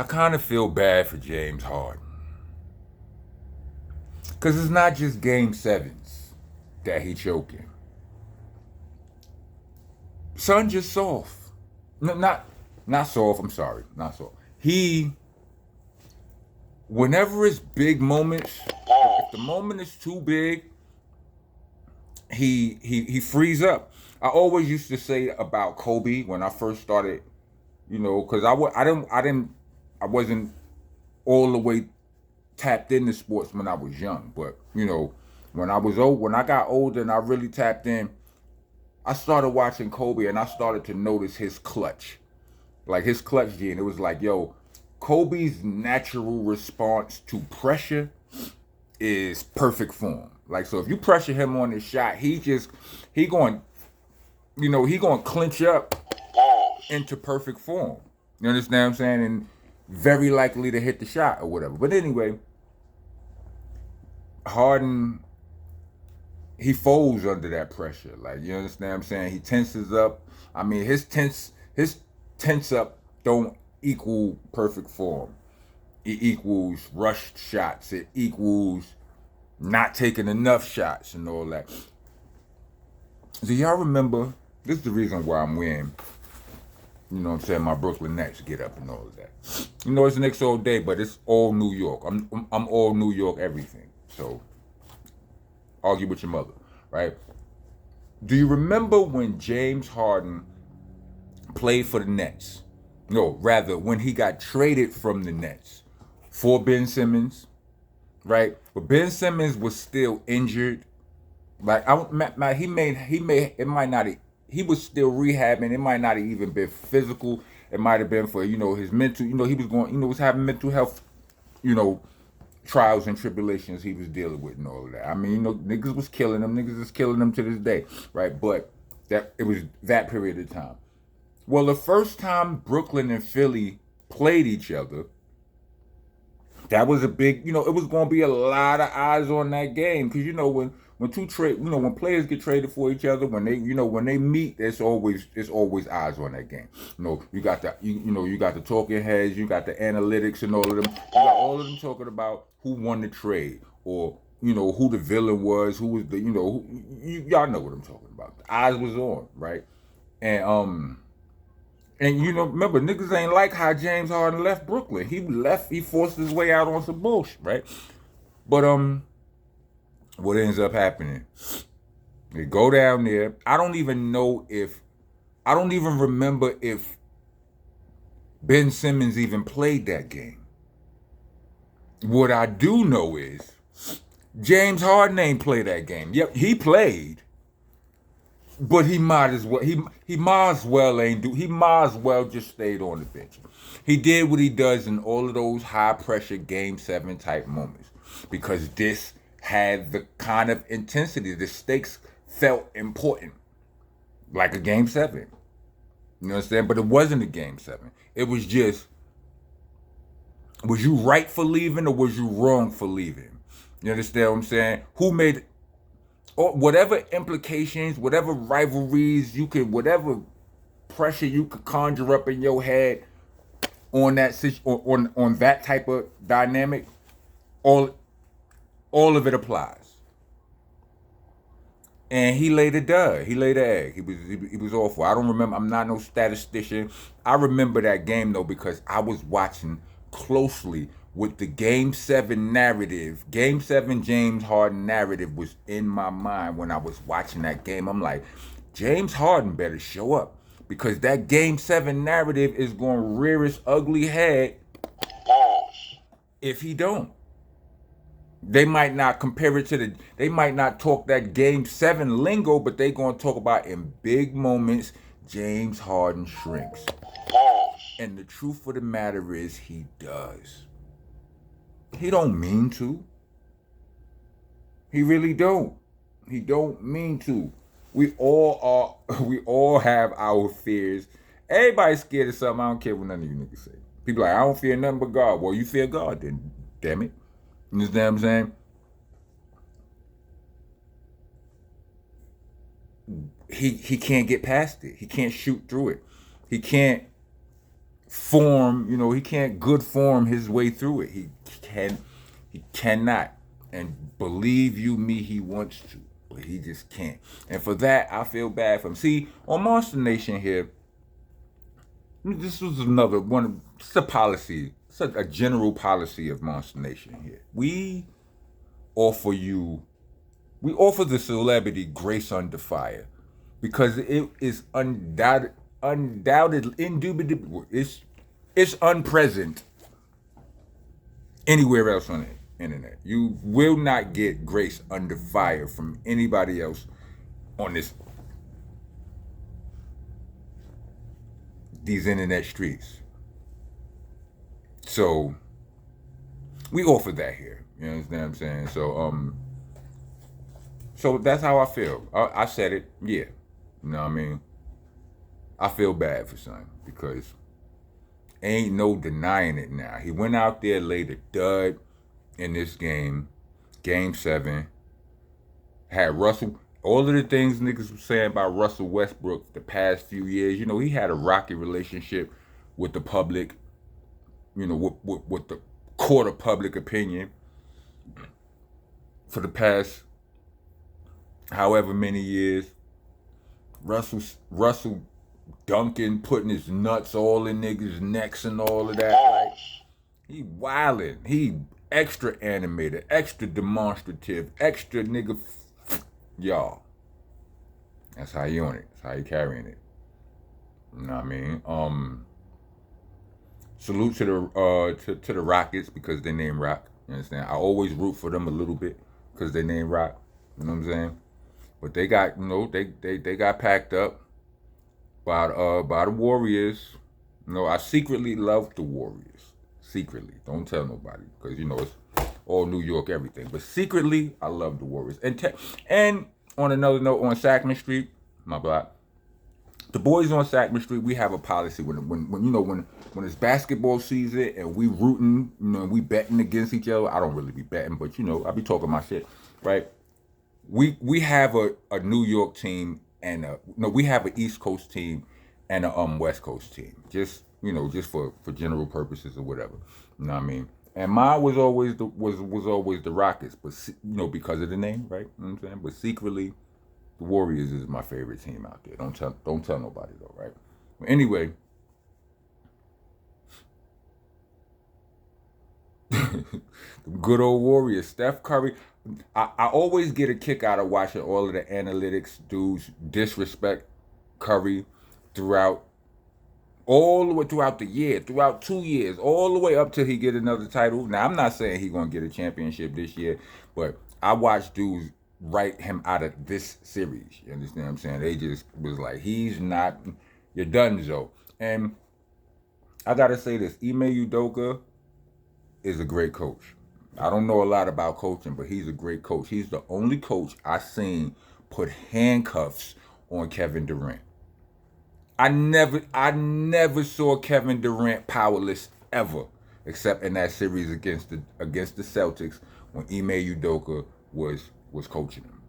I kind of feel bad for James Harden. Because it's not just game sevens that he choking. Son just soft. No, not soft, I'm sorry. Not soft. Whenever it's big moments, if the moment is too big, he frees up. I always used to say about Kobe when I first started, because I wasn't all the way tapped into sports when I was young, but when I got older and I really tapped in, I started watching Kobe and I started to notice his clutch, like his clutch gene. It was like, yo, Kobe's natural response to pressure is perfect form. Like, so if you pressure him on his shot, he going he going to clinch up into perfect form. You understand what I'm saying? And very likely to hit the shot or whatever. But anyway, Harden, he folds under that pressure. Like, you understand what I'm saying? He tenses up. I mean, his tense up don't equal perfect form. It equals rushed shots. It equals not taking enough shots and all that. Do y'all remember? This is the reason why I'm wearing, my Brooklyn Nets get up and all of that. It's Knicks all day, but it's all New York. I'm all New York everything. So argue with your mother, right? Do you remember when James Harden played for the Nets? No, rather when he got traded from the Nets for Ben Simmons, right? But Ben Simmons was still injured. Like he was still rehabbing. It might not have even been physical. It might have been for his mental. He was going. Was having mental health. Trials and tribulations he was dealing with and all of that. I mean, niggas was killing him. Niggas is killing him to this day, right? But it was that period of time. Well, the first time Brooklyn and Philly played each other, that was a big, it was going to be a lot of eyes on that game because when players get traded for each other, when they meet, there's always eyes on that game. You got the talking heads, you got the analytics and all of them. You got all of them talking about who won the trade or who the villain was, who was the y'all know what I'm talking about. The eyes was on, right? And remember, niggas ain't like how James Harden left Brooklyn. He forced his way out on some bullshit, right? But what ends up happening? They go down there. I don't even remember if Ben Simmons even played that game. What I do know is James Harden ain't play that game. Yep, he played. But he might as well just stayed on the bench. He did what he does in all of those high pressure game 7 type moments because this had the kind of intensity. The stakes felt important, like a game 7. You understand? But it wasn't a game 7. It was just, was you right for leaving or was you wrong for leaving? You understand what I'm saying? Who made, or whatever implications, whatever rivalries whatever pressure you could conjure up in your head on that on that type of dynamic, all of it applies. And he laid a dud. He laid an egg. He was awful. I don't remember. I'm not no statistician. I remember that game though because I was watching closely with the Game 7 narrative. Game 7 James Harden narrative was in my mind when I was watching that game. I'm like, James Harden better show up because that Game 7 narrative is going to rear its ugly head if he don't. They might not compare it to they might not talk that Game 7 lingo, but they going to talk about in big moments, James Harden shrinks. And the truth of the matter is he does. He don't mean to. He really don't. He don't mean to. We all have our fears. Everybody's scared of something. I don't care what none of you niggas say. People like, I don't fear nothing but God. Well, you fear God then, damn it. You understand what I'm saying? He can't get past it. He can't shoot through it. He can't form, he can't good form his way through it. He cannot. And believe you me, he wants to, but he just can't. And for that, I feel bad for him. See, on Monster Nation here, this was another one. It's a policy. It's a general policy of Monster Nation here. Offer you, we offer the celebrity grace under fire because it is undoubtedly, indubitably, it's unpresent anywhere else on the internet. You will not get grace under fire from anybody else on these internet streets. So we offer that here. You understand what I'm saying? So that's how I feel. I said it. Yeah. You know what I mean? I feel bad for son because ain't no denying it now. He went out there, laid a dud in this game, game 7. Had Russell, all of the things niggas were saying about Russell Westbrook the past few years, he had a rocky relationship with the public, with the court of public opinion for the past however many years. Russell dunking, putting his nuts all in niggas' necks and all of that. Like, he wildin'. He extra animated, extra demonstrative, extra nigga. Y'all. That's how you on it. That's how you carrying it. You know what I mean? Salute to the Rockets because they name Rock. You understand? I always root for them a little bit because they name Rock. You know what I'm saying? But they got, they got packed up by the Warriors. I secretly love the Warriors. Secretly. Don't tell nobody because, it's all New York everything. But secretly, I love the Warriors. And on another note, on Sackman Street, my block, the boys on Sackman Street, we have a policy when it's basketball season and we rooting, we betting against each other. I don't really be betting, but I be talking my shit, right? We have a New York team and we have an East Coast team and a West Coast team. Just for general purposes or whatever. You know what I mean? And mine was always the Rockets, but because of the name, right? You know what I'm saying? But secretly, the Warriors is my favorite team out there. Don't tell nobody though, right? But anyway, the good old Warriors, Steph Curry. I always get a kick out of watching all of the analytics dudes disrespect Curry all the way throughout the year, throughout 2 years, all the way up till he get another title. Now, I'm not saying he's going to get a championship this year, but I watched dudes write him out of this series. You understand what I'm saying? They just was like, he's not, you're done, Joe. And I got to say this, Ime Udoka is a great coach. I don't know a lot about coaching, but he's a great coach. He's the only coach I seen put handcuffs on Kevin Durant. I never saw Kevin Durant powerless ever, except in that series against the Celtics when Ime Udoka was coaching him.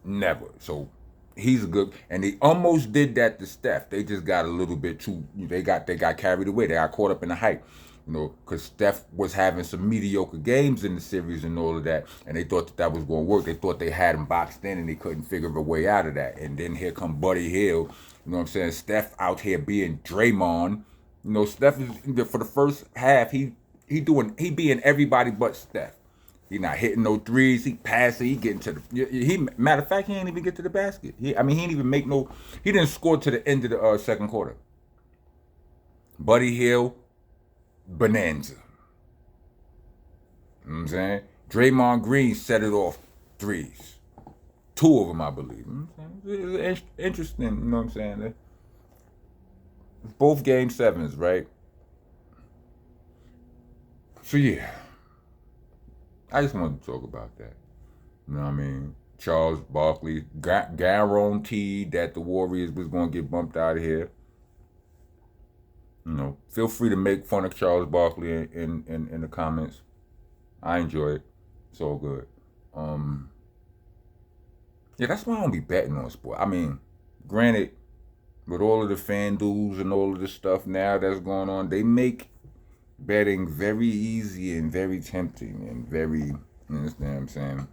Never. So he's a good, and they almost did that to Steph. They just got a little bit too. They got carried away. They got caught up in the hype. Because Steph was having some mediocre games in the series and all of that, and they thought that was going to work. They thought they had him boxed in, and they couldn't figure a way out of that. And then here come Buddy Hield. You know what I'm saying? Steph out here being Draymond. Steph is, for the first half, he being everybody but Steph. He not hitting no threes. He passing. He getting to the. Matter of fact, he ain't even get to the basket. He didn't even make no. He didn't score to the end of the second quarter. Buddy Hield. Bonanza. You know what I'm saying? Draymond Green set it off threes. 2 of them, I believe. You know what I'm saying? It's interesting, you know what I'm saying? It's both game 7s, right? So yeah. I just wanted to talk about that. You know what I mean? Charles Barkley guaranteed that the Warriors was going to get bumped out of here. Feel free to make fun of Charles Barkley in the comments. I enjoy it. It's all good. Yeah, that's why I don't be betting on sport. I mean, granted, with all of the fan duels and all of the stuff now that's going on, they make betting very easy and very tempting and very, you understand what I'm saying?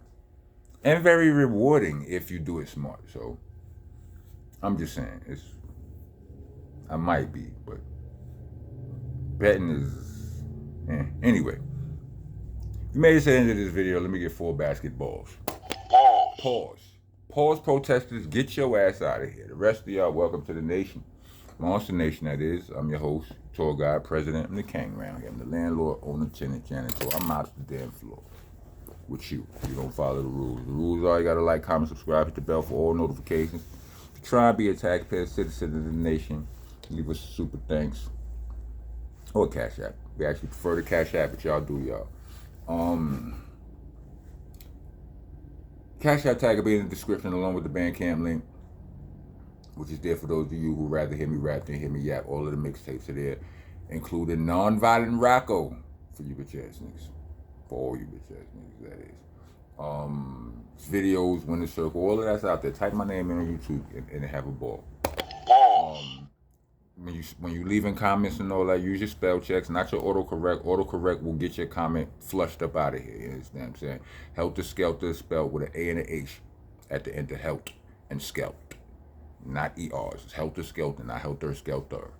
And very rewarding if you do it smart. So I'm just saying, I might be, but betting is, anyway. If you made it to the end of this video, let me get 4 basketballs. Pause. Pause, protesters, get your ass out of here. The rest of y'all, welcome to the nation. Monster Nation, that is. I'm your host, tour guide, president, and the king around here. I'm the landlord, owner, tenant, janitor. I'm out the damn floor with you. You don't follow the rules. The rules are you gotta like, comment, subscribe, hit the bell for all notifications. If you try to be a taxpayer citizen of the nation, leave us a super thanks. Or a Cash App. We actually prefer the Cash App, but y'all do y'all. Cash App tag will be in the description along with the Bandcamp link, which is there for those of you who rather hear me rap than hear me yap. All of the mixtapes are there, including Nonviolent Rocco for you bitch ass niggas. For all you bitch ass niggas, that is. Videos, Winner Circle, all of that's out there. Type my name in on YouTube and have a ball. When you leaving comments and all that, use your spell checks, not your autocorrect. Autocorrect will get your comment flushed up out of here. You understand what I'm saying? Helter Skelter is spelled with an A and an H at the end of Helt and Skelt. Not ERs. It's Helter Skelter, not Helter Skelter.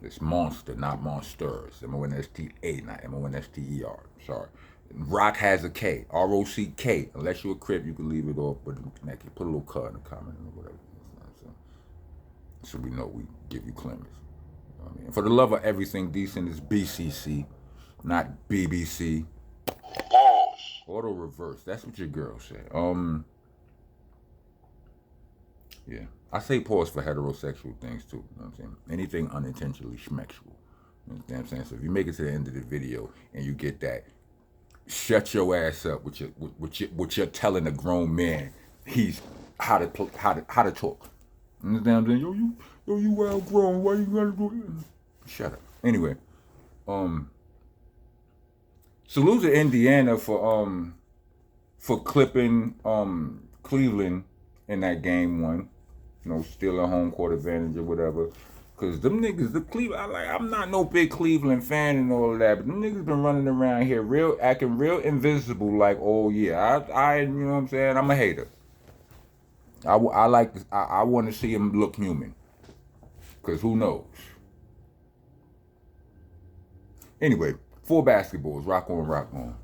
It's monster, not monsters. M-O-N-S-T-A, not M-O-N-S-T-E-R. Sorry. Rock has a K. R-O-C-K. Unless you're a Crip, you can leave it off, but put a little cut in the comment or whatever. So we know we give you clearance. You know what I mean? For the love of everything decent, is BCC, not BBC. Auto reverse. That's what your girl said. Yeah. I say pause for heterosexual things too. You know what I'm saying? Anything unintentionally schmexual. You know what I'm saying? So if you make it to the end of the video and you get that, shut your ass up with you're telling a grown man he's how to talk. You understand what I'm saying? Yo, you well grown. Why you gotta do it? Shut up. Anyway, salute to Indiana for clipping Cleveland in that game 1. You know, stealing home court advantage or whatever. Cause them niggas, the Cleveland, I'm not no big Cleveland fan and all of that, but them niggas been running around here acting real invisible. Like, oh yeah, I you know what I'm saying? I'm a hater. I want to see him look human. Because who knows? Anyway, 4 basketballs. Rock on, rock on.